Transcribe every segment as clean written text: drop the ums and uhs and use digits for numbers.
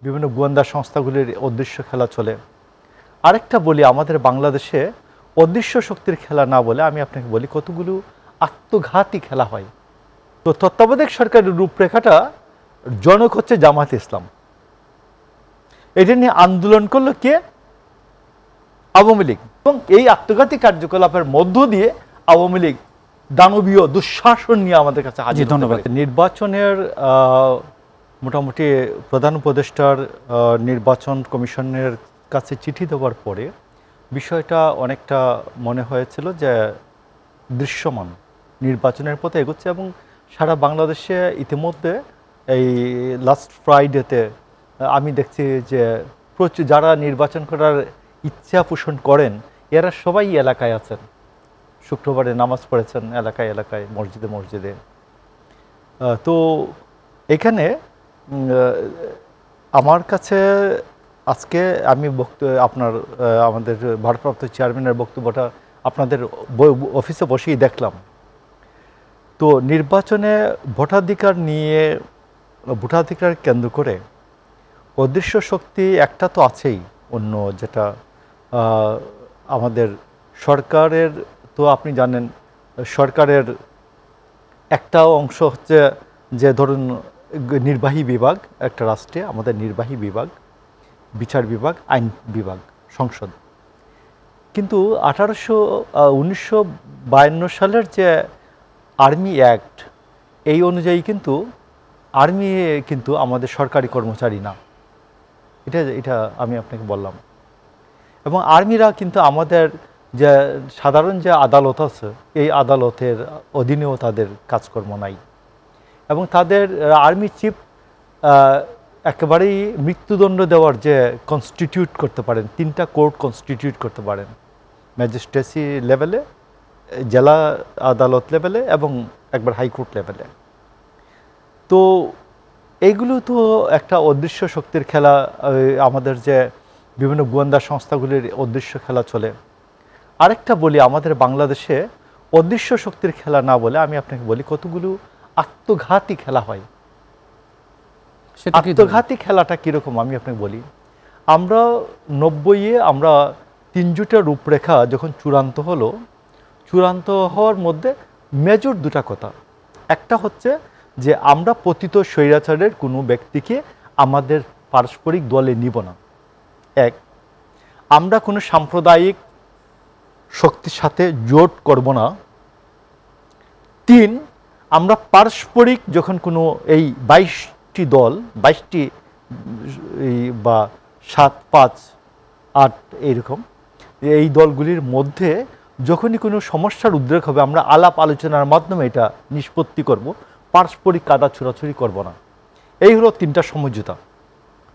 বিভিন্ন গোয়েন্দা সংস্থাগুলির অদৃশ্য খেলা চলে। আরেকটা বলি, আমাদের বাংলাদেশে অদৃশ্য শক্তির খেলা না বলে আমি আপনাকে বলি কতগুলো আত্মঘাতী খেলা হয়। তো তত্ত্বাবধায়ক সরকারের রূপরেখাটা জনক হচ্ছে জামায়াতে ইসলাম। এটা নিয়ে আন্দোলন করলো কে? আওয়ামী লীগ। এবং এই আত্মঘাতী কার্যকলাপের মধ্য দিয়ে আওয়ামী লীগ দানবীয় দুঃশাসন নিয়ে আমাদের কাছে হাজির। ধন্যবাদ। নির্বাচনের মোটামুটি প্রধান উপদেষ্টার নির্বাচন কমিশনের কাছে চিঠি দেওয়ার পরে বিষয়টা অনেকটা মনে হয়েছিল যে দৃশ্যমান নির্বাচনের পথে এগোচ্ছে। এবং সারা বাংলাদেশে ইতিমধ্যে এই লাস্ট ফ্রাইডেতে আমি দেখছি যে প্রচুর যারা নির্বাচন করার ইচ্ছা পোষণ করেন এরা সবাই এলাকায় আছেন, শুক্রবারে নামাজ পড়েছেন এলাকায় এলাকায়, মসজিদে মসজিদে। তো এখানে আমার কাছে আজকে আমি আমাদের ভারপ্রাপ্ত চেয়ারম্যানের বক্তব্যটা আপনাদের অফিসে বসেই দেখলাম। তো নির্বাচনে ভোটাধিকার কেন্দ্র করে অদৃশ্য শক্তি একটা তো আছেই, অন্য যেটা আমাদের সরকারের, তো আপনি জানেন সরকারের একটা অংশ হচ্ছে যে ধরুন নির্বাহী বিভাগ, একটা রাষ্ট্রে আমাদের নির্বাহী বিভাগ, বিচার বিভাগ, আইন বিভাগ, সংসদ। কিন্তু 1952 সালের যে আর্মি অ্যাক্ট, এই অনুযায়ী কিন্তু আর্মি কিন্তু আমাদের সরকারি কর্মচারী না, এটা আমি আপনাকে বললাম। এবং আর্মিরা কিন্তু আমাদের যে সাধারণ যে আদালত আছে এই আদালতের অধীনেও তাদের কাজকর্ম নাই। এবং তাদের আর্মি চিফ একেবারেই মৃত্যুদণ্ড দেওয়ার যে কনস্টিটিউট করতে পারেন, 3টা কোর্ট কনস্টিটিউট করতে পারেন, ম্যাজিস্ট্রেসি লেভেলে, জেলা আদালত লেভেলে এবং একবার হাইকোর্ট লেভেলে। তো এইগুলো তো একটা অদৃশ্য শক্তির খেলা। আমাদের যে বিভিন্ন গোয়েন্দা সংস্থাগুলির অদৃশ্য খেলা চলে। আরেকটা বলি, আমাদের বাংলাদেশে অদৃশ্য শক্তির খেলা না বলে আমি আপনাকে বলি কতগুলো আত্মঘাতী খেলা হয়। আত্মঘাতী খেলাটা কীরকম আমি আপনাকে বলি। আমরা 90-এ আমরা 3 জোটের রূপরেখা যখন চূড়ান্ত হলো, চূড়ান্ত হওয়ার মধ্যে মেজর 2টা কথা। একটা হচ্ছে যে আমরা পতিত স্বৈরাচারের কোনো ব্যক্তিকে আমাদের পারস্পরিক দলে নিব না। এক, আমরা কোনো সাম্প্রদায়িক শক্তির সাথে জোট করব না। 3, আমরা পারস্পরিক যখন কোনো এই 22টি দল, 22টি বা 7, 5, 8 এইরকম এই দলগুলির মধ্যে যখনই কোনো সমস্যার উদ্রেক হবে আমরা আলাপ আলোচনার মাধ্যমে এটা নিষ্পত্তি করব, পারস্পরিক কাদা ছোড়াছুড়ি করব না। এই হলো 3টা সমঝোতা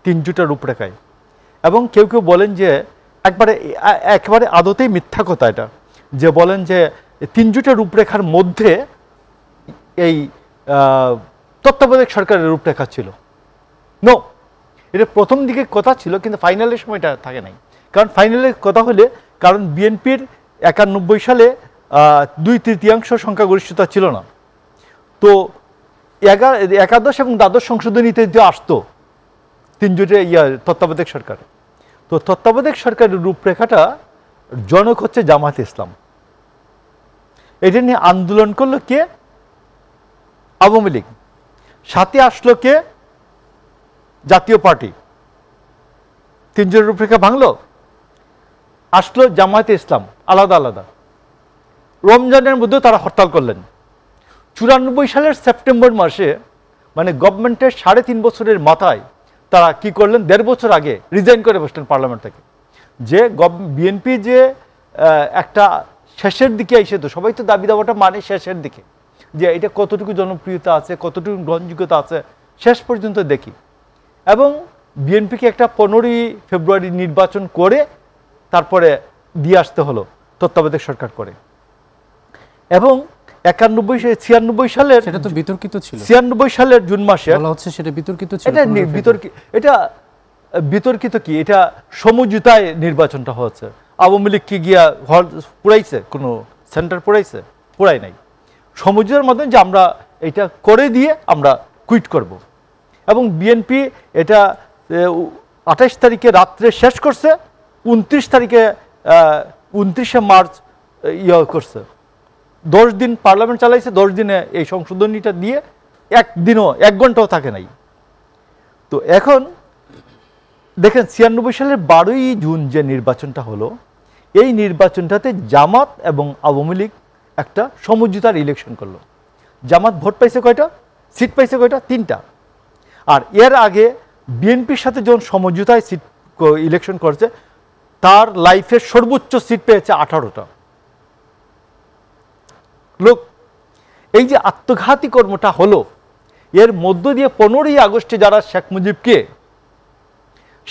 3 জোটের রূপরেখায়। এবং কেউ কেউ বলেন যে একেবারে আদতেই মিথ্যা কথা এটা, যে বলেন যে 3 জোটের রূপরেখার মধ্যে এই তত্ত্বাবধায়ক সরকারের রূপরেখা ছিল। নো, এটা প্রথম দিকে কথা ছিল কিন্তু ফাইনালের সময়টা থাকে নাই। কারণ ফাইনালের কথা হলে, কারণ বিএনপির 91 সালে 2/3 সংখ্যাগরিষ্ঠতা ছিল না। তো একাদশ এবং দ্বাদশ সংশোধনীতে যে আসতো 3 জোটে তত্ত্বাবধায়ক সরকার, তো তত্ত্বাবধায়ক সরকারের রূপরেখাটা জনক হচ্ছে জামায়াতে ইসলাম। এটা নিয়ে আন্দোলন করলো কে? আওয়ামী লীগ। সাথে আসলো কে? জাতীয় পার্টি। 3 জোটের রূপরেখা ভাঙলো, আসলো জামায়াতে ইসলাম আলাদা আলাদা। রমজানের মধ্যে তারা হরতাল করলেন। 94 সালের সেপ্টেম্বর মাসে, মানে গভর্নমেন্টের 3.5 বছরের মাথায় তারা কি করলেন, 1.5 বছর আগে রিজাইন করে বসলেন পার্লামেন্ট থেকে। যে বিএনপি যে একটা শেষের দিকে এসে, তো সবাই তো দাবি দাওয়াটা মানে শেষের দিকে, যে এটা কতটুকু জনপ্রিয়তা আছে, কতটুকু গ্রহণযোগ্যতা আছে শেষ পর্যন্ত দেখি। এবং বিএনপিকে একটা 15ই ফেব্রুয়ারি নির্বাচন করে তারপরে দিয়ে আসতে হলো তত্ত্বাবধায়ক সরকার করে। এবং 96 সালের, সেটা তো বিতর্কিত ছিল, 96 সালের জুন মাসে বলা হচ্ছে সেটা বিতর্কিত ছিল। এটা বিতর্কিত কি, এটা সমঝোতায় নির্বাচনটা হচ্ছে। আওয়ামী লীগ কি গিয়া হল পুরাইছে, কোনো সেন্টার পুরাইছে? পুরাই নাই। সমঝোতার মাধ্যমে যে আমরা এটা করে দিয়ে আমরা কুইট করব। এবং বিএনপি এটা 28 তারিখে রাত্রে শেষ করছে, 29 তারিখে 29শে মার্চ করছে। 10 দিন পার্লামেন্ট চালাইছে, 10 দিনে এই সংশোধনীটা দিয়ে একদিনও 1 ঘন্টাও থাকে নাই। তো এখন দেখেন 96 সালের 12ই জুন যে নির্বাচনটা হলো, এই নির্বাচনটাতে জামাত এবং আওয়ামী লীগ একটা সমঝোতার ইলেকশন করলো। জামাত ভোট পাইছে কয়টা, সিট পাইছে কয়টা, 3টা। আর এর আগে বিএনপির সাথে যখন সমঝোতায় সিট ইলেকশন করছে, তার লাইফের সর্বোচ্চ সিট পেয়েছে 18টা। লোক এই যে আত্মঘাতী কর্মটা হলো, এর মধ্য দিয়ে 15ই আগস্টে যারা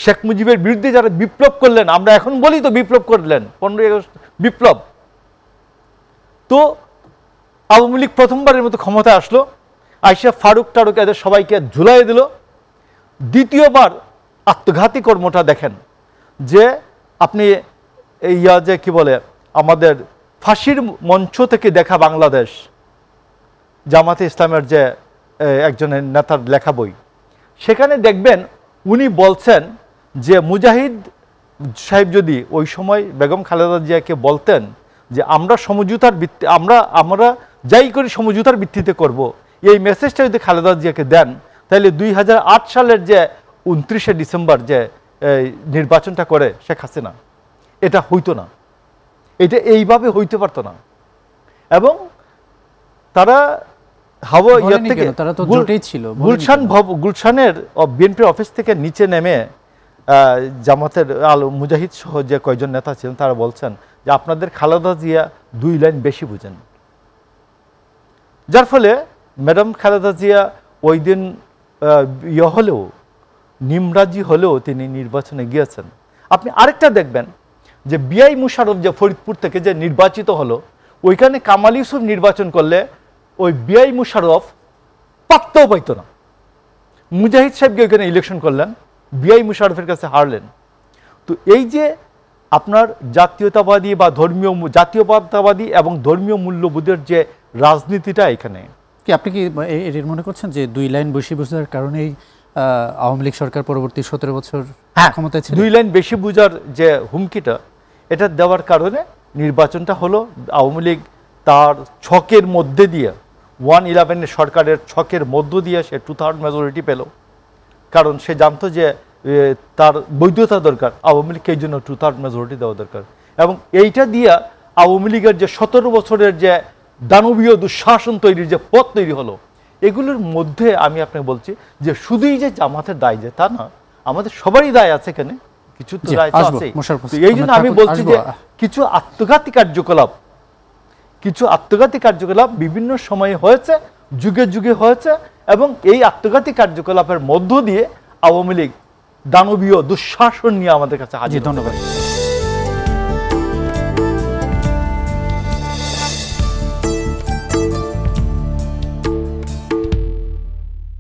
শেখ মুজিবের বিরুদ্ধে যারা বিপ্লব করলেন, আমরা এখন বলি তো বিপ্লব করলেন, 15ই আগস্ট বিপ্লব। তো আওয়ামী লীগ প্রথমবারের মতো ক্ষমতায় আসলো, আইসা ফারুক টারুক এদের সবাইকে ঝুলাই দিল। দ্বিতীয়বার আত্মঘাতী কর্মটা দেখেন, যে আপনি যে কি বলে, আমাদের ফাঁসির মঞ্চ থেকে দেখা বাংলাদেশ, জামাতে ইসলামের যে একজনের নেতার লেখা বই, সেখানে দেখবেন উনি বলছেন যে মুজাহিদ সাহেব যদি ওই সময় বেগম খালেদা জিয়াকে বলতেন যে আমরা সমঝোতার ভিত্তি, আমরা যাই করি সমঝোতার ভিত্তিতে করব, এই মেসেজটা যদি খালেদা জিয়াকে দেন, তাহলে 2008 সালের যে 29শে ডিসেম্বর যে নির্বাচনটা করে শেখ হাসিনা, এটা হইতো না, এটা এইভাবে হইতে পারতো না। এবং তারা গুলশানের বিএনপির অফিস থেকে নিচে নেমে জামাতের মুজাহিদ সহ যে কয়জন নেতা ছিলেন, তারা বলছেন যে আপনাদের খালেদা জিয়া 2 লাইন বেশি বুঝেন। যার ফলে ম্যাডাম খালেদা জিয়া ওই দিন হলেও, নিমরাজি হলেও তিনি নির্বাচনে গিয়েছেন। আপনি আরেকটা দেখবেন যে বিআই মুশারফ যে ফরিদপুর থেকে যে নির্বাচিত হলো, ওইখানে কামাল ইউসুফ নির্বাচন করলে ওই বিআই মুশারফ পাত্তাও পাইত না। মুজাহিদ সাহেবকে ওইখানে ইলেকশন করলেন, বিআই মুশারফের কাছে হারলেন। তো এই যে আপনার জাতীয়তাবাদী বা জাতীয়তাবাদী এবং ধর্মীয় মূল্যবোধের যে রাজনীতিটা, এখানে কি আপনি কি এর মনে করছেন যে 2 লাইন বেশি বোঝার কারণেই আওয়ামী লীগ সরকার পরবর্তী 17 বছর ক্ষমতায় ছিল? 2 লাইন বেশি বোঝার যে হুমকিটা, এটা দেওয়ার কারণে নির্বাচনটা হলো। আওয়ামী লীগ তার ছকের মধ্যে দিয়ে 111 সরকারের ছকের মধ্য দিয়ে সে 2/3 মেজরিটি পেল, কারণ সে জানতো যে তার বৈধতা দরকার, আওয়ামী লীগকে এই জন্য 2/3 মেজরিটি দেওয়া দরকার। এবং এইটা দিয়ে আওয়ামী লীগের যে 17 বছরের যে দানবীয় দুঃশাসন তৈরির যে পথ তৈরি হলো, এগুলোর মধ্যে আমি আপনাকে বলছি যে শুধুই যে জামাতের দায় যে তা না, আমাদের সবারই দায় আছে, এখানে কিছু তো দায় আছে। এই জন্য আমি বলছি যে কিছু আত্মঘাতী কার্যকলাপ বিভিন্ন সময়ে হয়েছে, যুগে যুগে হয়েছে, এবং এই আত্মঘাতী কার্যকলাপের মধ্য দিয়ে আওয়ামী লীগ দানবীয় দুঃশাসন নিয়ে আমাদের কাছে হাজির। ধন্যবাদ।